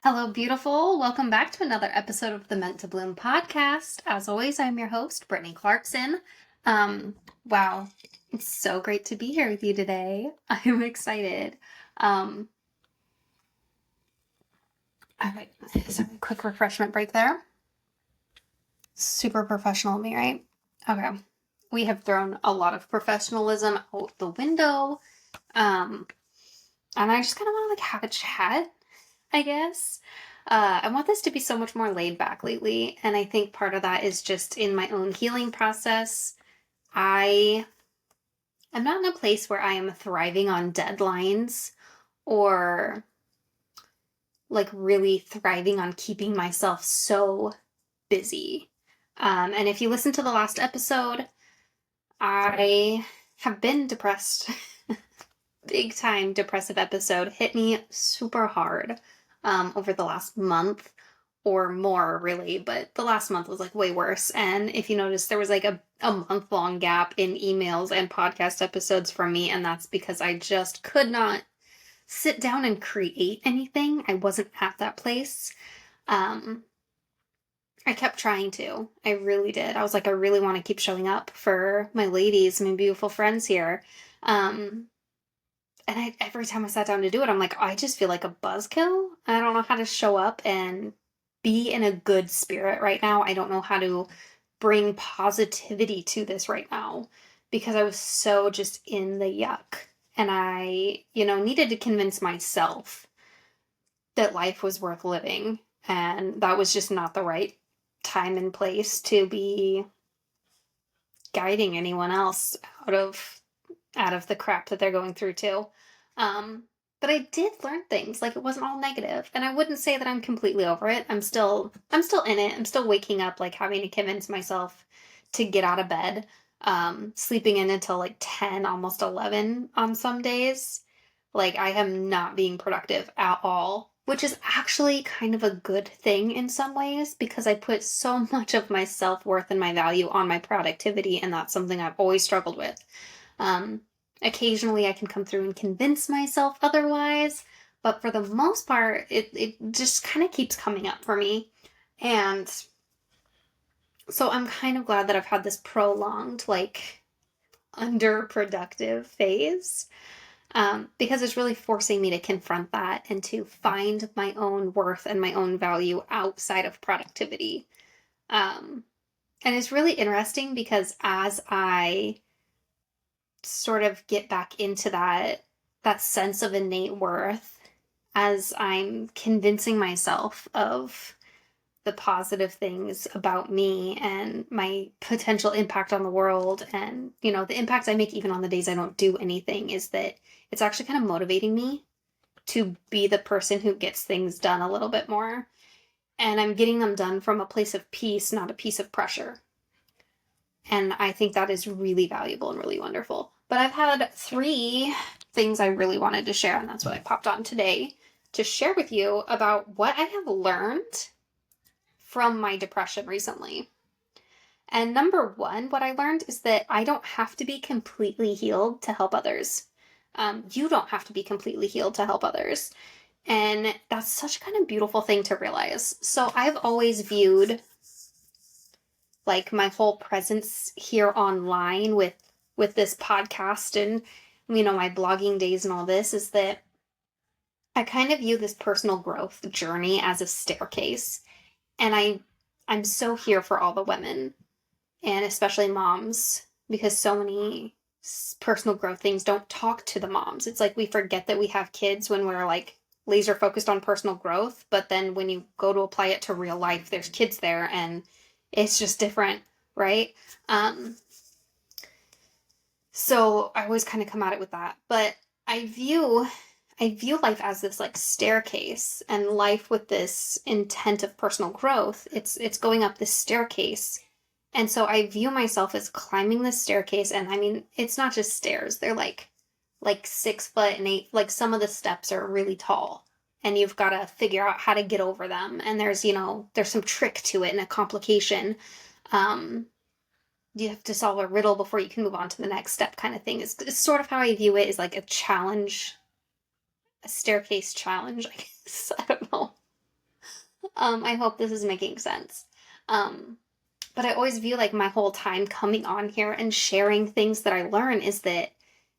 Hello, beautiful. Welcome back to another episode of the Meant to Bloom podcast. As always, I'm your host, Brittany Clarkson. Wow, it's so great to be here with you today. I'm excited. All right, so quick refreshment break there. Super professional of me, right? Okay. We have thrown a lot of professionalism out the window. And I just kind of want to have a chat, I guess. I want this to be so much more laid back lately, and I think part of that is just in my own healing process. I am not in a place where I am thriving on deadlines or like really thriving on keeping myself so busy. And if you listen to the last episode, I have been depressed. Big time depressive episode hit me super hard over the last month or more, really, but the last month was like way worse. And if you notice, there was like a month long gap in emails and podcast episodes from me, and that's because I just could not sit down and create anything. I wasn't at that place. I kept trying to. I really did. I was like, I really want to keep showing up for my ladies, my beautiful friends here. And every time I sat down to do it, I'm like, I just feel like a buzzkill. I don't know how to show up and be in a good spirit right now. I don't know how to bring positivity to this right now because I was so just in the yuck. And I, needed to convince myself that life was worth living. And that was just not the right time and place to be guiding anyone else out of the crap that they're going through too. But I did learn things. Like, it wasn't all negative, and I wouldn't say that I'm completely over it. I'm still in it. I'm still waking up, like having to convince myself to get out of bed. Sleeping in until like 10, almost 11 on some days. Like, I am not being productive at all, which is actually kind of a good thing in some ways because I put so much of my self-worth and my value on my productivity, and that's something I've always struggled with. Occasionally I can come through and convince myself otherwise, but for the most part, it just kind of keeps coming up for me. And so I'm kind of glad that I've had this prolonged, like, underproductive phase, because it's really forcing me to confront that and to find my own worth and my own value outside of productivity. And it's really interesting because as I sort of get back into that sense of innate worth, as I'm convincing myself of the positive things about me and my potential impact on the world, and the impact I make even on the days I don't do anything, is that it's actually kind of motivating me to be the person who gets things done a little bit more. And I'm getting them done from a place of peace, not a piece of pressure. And I think that is really valuable and really wonderful. But I've had 3 things I really wanted to share, and that's what I popped on today to share with you about what I have learned from my depression recently. And number 1, what I learned is that I don't have to be completely healed to help others. You don't have to be completely healed to help others. And that's such a kind of beautiful thing to realize. So I've always viewed like my whole presence here online with this podcast and my blogging days and all this is that I kind of view this personal growth journey as a staircase. And I'm so here for all the women, and especially moms, because so many personal growth things don't talk to the moms. It's like we forget that we have kids when we're like laser focused on personal growth, but then when you go to apply it to real life, there's kids there and it's just different, right? So I always kind of come at it with that. But I view life as this like staircase, and life with this intent of personal growth. It's going up this staircase. And so I view myself as climbing this staircase, and I mean, it's not just stairs. They're like 6 foot and 8, like some of the steps are really tall. And you've got to figure out how to get over them. And there's some trick to it and a complication. You have to solve a riddle before you can move on to the next step, kind of thing. It's sort of how I view it, is like a challenge, a staircase challenge, I guess. I don't know. I hope this is making sense. Um, but I always view like my whole time coming on here and sharing things that I learn is that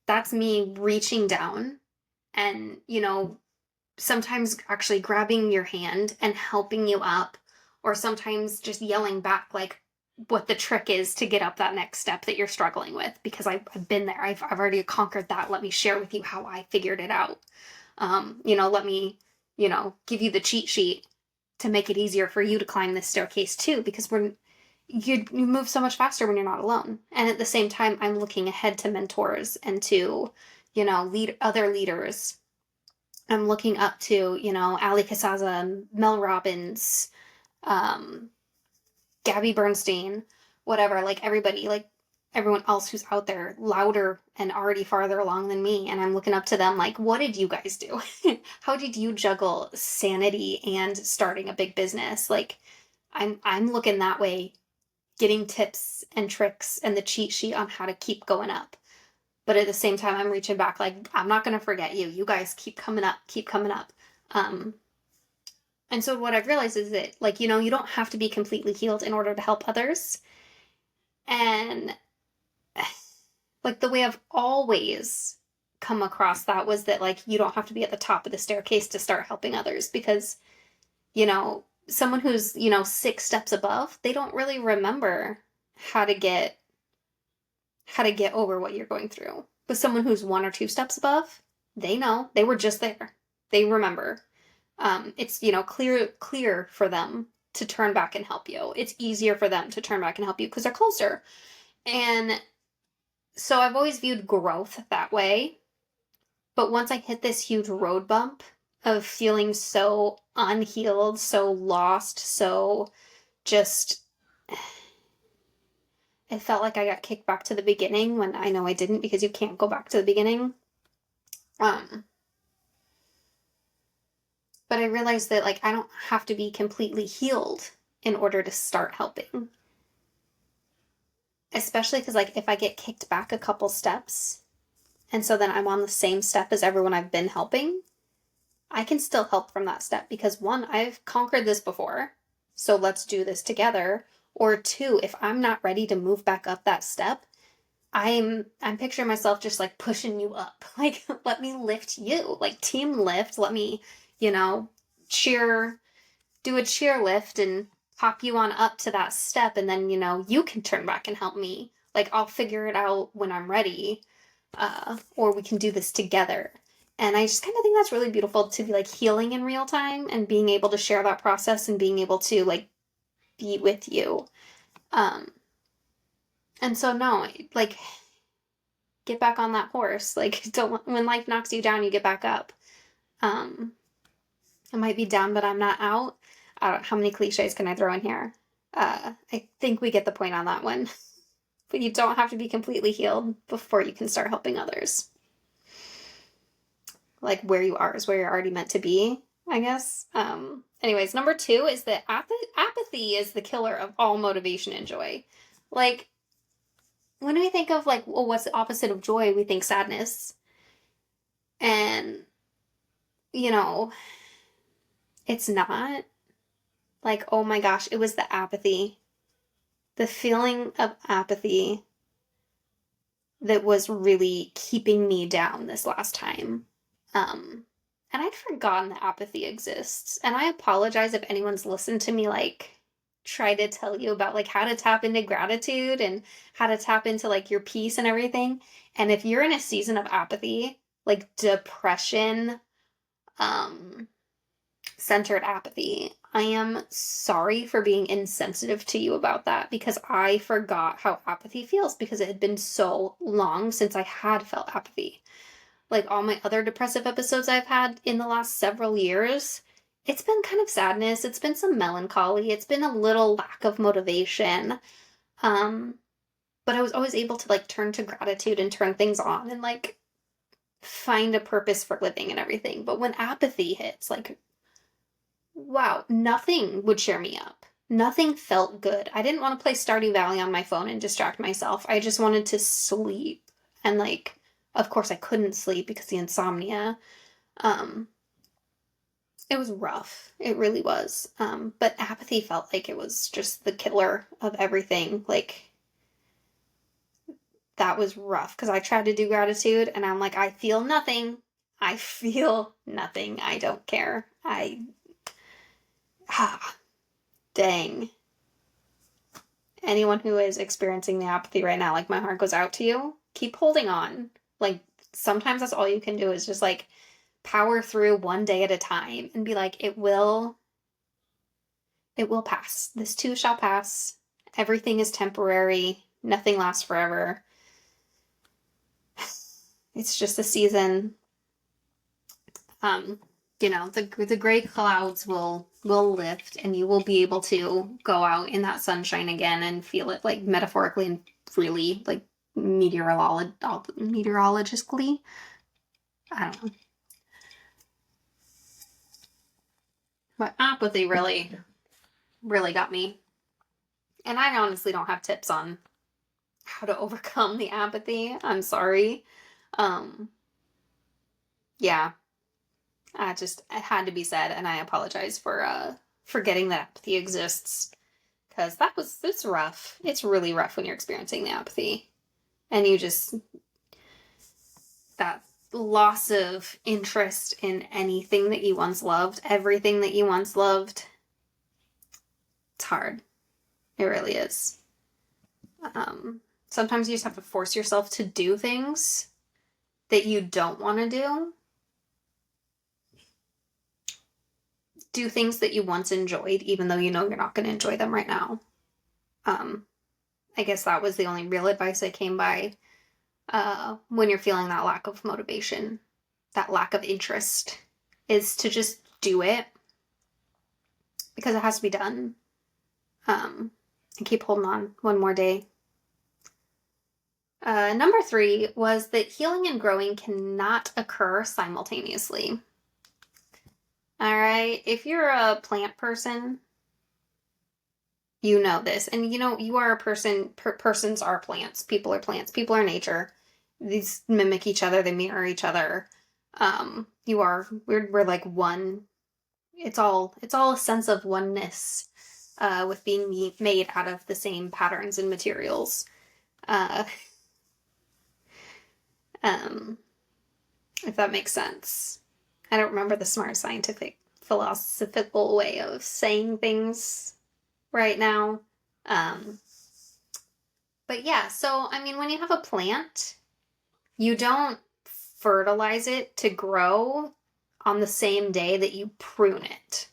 that's me reaching down and, sometimes actually grabbing your hand and helping you up, or sometimes just yelling back like what the trick is to get up that next step that you're struggling with, because I've been there. I've already conquered that. Let me share with you how I figured it out. Let me, give you the cheat sheet to make it easier for you to climb this staircase too, because you move so much faster when you're not alone. And at the same time, I'm looking ahead to mentors and to, lead other leaders. I'm looking up to, Ali Casaza, Mel Robbins, um, Gabby Bernstein, whatever, like everybody, like everyone else who's out there louder and already farther along than me. And I'm looking up to them like, what did you guys do? How did you juggle sanity and starting a big business? Like, I'm looking that way, getting tips and tricks and the cheat sheet on how to keep going up. But at the same time, I'm reaching back like, I'm not going to forget you. You guys keep coming up, keep coming up. And so what I've realized is that, like, you don't have to be completely healed in order to help others. And like the way I've always come across that was that, like, you don't have to be at the top of the staircase to start helping others, because, someone who's, 6 steps above, they don't really remember how to get over what you're going through. But someone who's 1 or 2 steps above, they know, they were just there. They remember. It's, clear for them to turn back and help you. It's easier for them to turn back and help you because they're closer. And so I've always viewed growth that way. But once I hit this huge road bump of feeling so unhealed, so lost, so just, it felt like I got kicked back to the beginning when I know I didn't, because you can't go back to the beginning. But I realized that, like, I don't have to be completely healed in order to start helping. Especially because, like, if I get kicked back a couple steps, and so then I'm on the same step as everyone I've been helping, I can still help from that step because, 1, I've conquered this before, so let's do this together. Or 2, if I'm not ready to move back up that step, I'm picturing myself just like pushing you up. Like, let me lift you. Like, team lift. Let me, do a cheer lift and pop you on up to that step, and then, you can turn back and help me. Like, I'll figure it out when I'm ready. Or we can do this together. And I just kind of think that's really beautiful, to be like healing in real time and being able to share that process and being able to like be with you. And so no, like, get back on that horse. Like, don't, when life knocks you down, you get back up. I might be down, but I'm not out. How many cliches can I throw in here? I think we get the point on that one. But you don't have to be completely healed before you can start helping others. Like, where you are is where you're already meant to be, I guess. Anyways, number 2 is that apathy is the killer of all motivation and joy. Like, when we think of, like, well, what's the opposite of joy, we think sadness. And, it's not. Like, oh my gosh, it was the apathy. The feeling of apathy that was really keeping me down this last time. And I'd forgotten that apathy exists. And I apologize if anyone's listened to me, like, try to tell you about, like, how to tap into gratitude and how to tap into, like, your peace and everything. And if you're in a season of apathy, like depression, centered apathy, I am sorry for being insensitive to you about that, because I forgot how apathy feels, because it had been so long since I had felt apathy. Like, all my other depressive episodes I've had in the last several years, it's been kind of sadness, it's been some melancholy, it's been a little lack of motivation. But I was always able to, like, turn to gratitude and turn things on and, like, find a purpose for living and everything. But when apathy hits, like, wow, nothing would cheer me up. Nothing felt good. I didn't want to play Stardew Valley on my phone and distract myself. I just wanted to sleep. And, like, of course I couldn't sleep because the insomnia. it was rough. It really was. But apathy felt like it was just the killer of everything. Like, that was rough because I tried to do gratitude and I'm like, I feel nothing. I feel nothing. I don't care. Ah, dang. Anyone who is experiencing the apathy right now, like, my heart goes out to you. Keep holding on. Like, sometimes that's all you can do is just like power through one day at a time and be like, it will pass. This too shall pass. Everything is temporary. Nothing lasts forever. It's just a season. The gray clouds will lift and you will be able to go out in that sunshine again and feel it, like, metaphorically and really, like, meteorologically. I don't know. But apathy really, really got me. And I honestly don't have tips on how to overcome the apathy. I'm sorry. Um, yeah, it had to be said, and I apologize for forgetting that apathy exists. Because it's rough. It's really rough when you're experiencing the apathy. And that loss of interest in anything that you once loved, everything that you once loved, it's hard. It really is. Sometimes you just have to force yourself to do things that you don't want to do. Do things that you once enjoyed, even though you know you're not going to enjoy them right now. I guess that was the only real advice I came by when you're feeling that lack of motivation, that lack of interest, is to just do it because it has to be done. And keep holding on one more day. Number 3 was that healing and growing cannot occur simultaneously. All right, if you're a plant person, you know this, and you are a person. Persons are plants. People are plants. People are nature. These mimic each other. They mirror each other. We're like one. It's all a sense of oneness, with being made out of the same patterns and materials. If that makes sense. I don't remember the smart scientific philosophical way of saying things right now. But yeah, so I mean, when you have a plant, you don't fertilize it to grow on the same day that you prune it.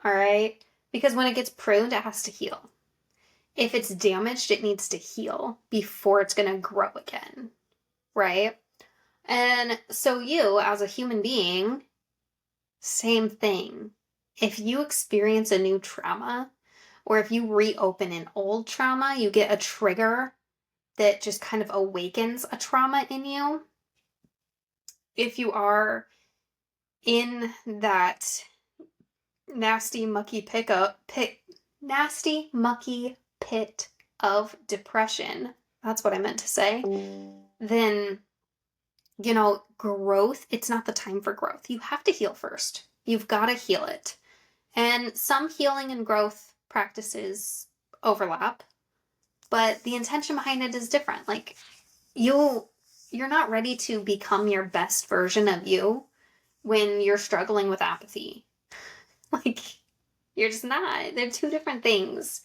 All right? Because when it gets pruned, it has to heal. If it's damaged, it needs to heal before it's going to grow again. Right? And so you, as a human being, same thing. If you experience a new trauma, or if you reopen an old trauma, you get a trigger that just kind of awakens a trauma in you. If you are in that nasty, mucky pit of depression, that's what I meant to say, then, growth, it's not the time for growth. You have to heal first. You've got to heal it. And some healing and growth practices overlap, but the intention behind it is different. Like, you're not ready to become your best version of you when you're struggling with apathy. Like, you're just not. They're two different things.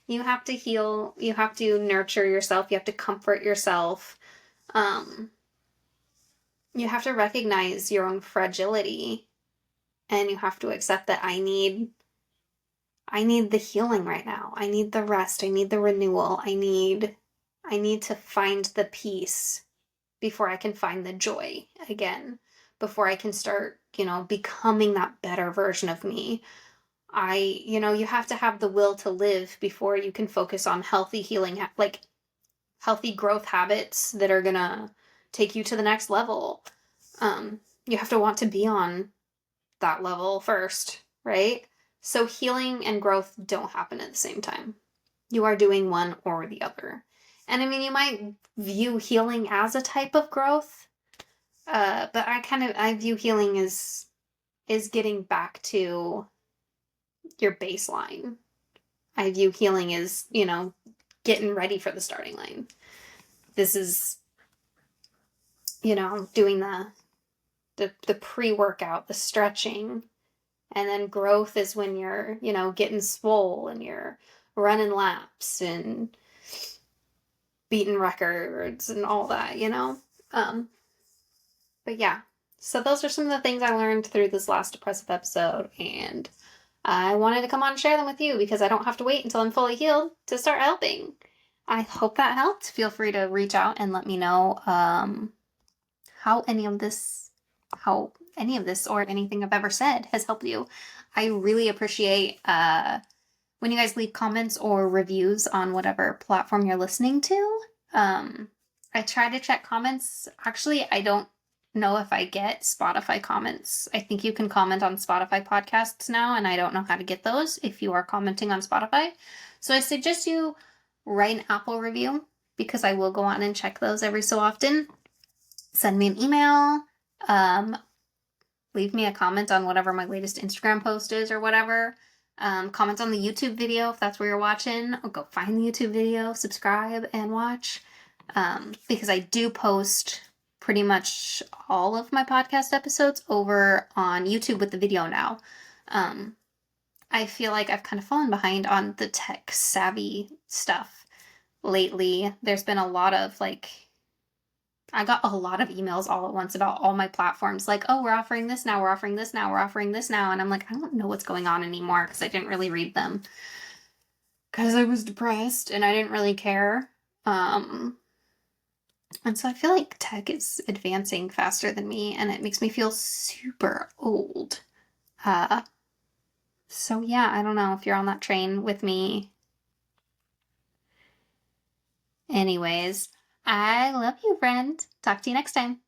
You have to heal. You have to nurture yourself. You have to comfort yourself. You have to recognize your own fragility, and you have to accept that I need the healing right now. I need the rest. I need the renewal. I need to find the peace before I can find the joy again, before I can start, becoming that better version of me. You have to have the will to live before you can focus on healthy healing, like healthy growth habits that are gonna take you to the next level. You have to want to be on that level first, right? So healing and growth don't happen at the same time. You are doing one or the other. And I mean, you might view healing as a type of growth, but I view healing as is getting back to your baseline. I view healing as, getting ready for the starting line. This is, doing the pre-workout, the stretching, and then growth is when you're, getting swole and you're running laps and beating records and all that, But yeah, so those are some of the things I learned through this last depressive episode, and I wanted to come on and share them with you because I don't have to wait until I'm fully healed to start helping. I hope that helped. Feel free to reach out and let me know how any of this or anything I've ever said has helped you. I really appreciate when you guys leave comments or reviews on whatever platform you're listening to. I try to check comments. Actually, I don't know if I get Spotify comments. I think you can comment on Spotify podcasts now, and I don't know how to get those if you are commenting on Spotify. So I suggest you write an Apple review because I will go on and check those every so often. Send me an email. Leave me a comment on whatever my latest Instagram post is or whatever. Comment on the YouTube video if that's where you're watching. Or go find the YouTube video, subscribe, and watch. Because I do post pretty much all of my podcast episodes over on YouTube with the video now. I feel like I've kind of fallen behind on the tech savvy stuff lately. There's been a lot of I got a lot of emails all at once about all my platforms, like, oh, we're offering this now, we're offering this now, we're offering this now. And I'm like, I don't know what's going on anymore because I didn't really read them because I was depressed and I didn't really care. And so I feel like tech is advancing faster than me and it makes me feel super old. So yeah, I don't know if you're on that train with me. Anyways, I love you, friend. Talk to you next time.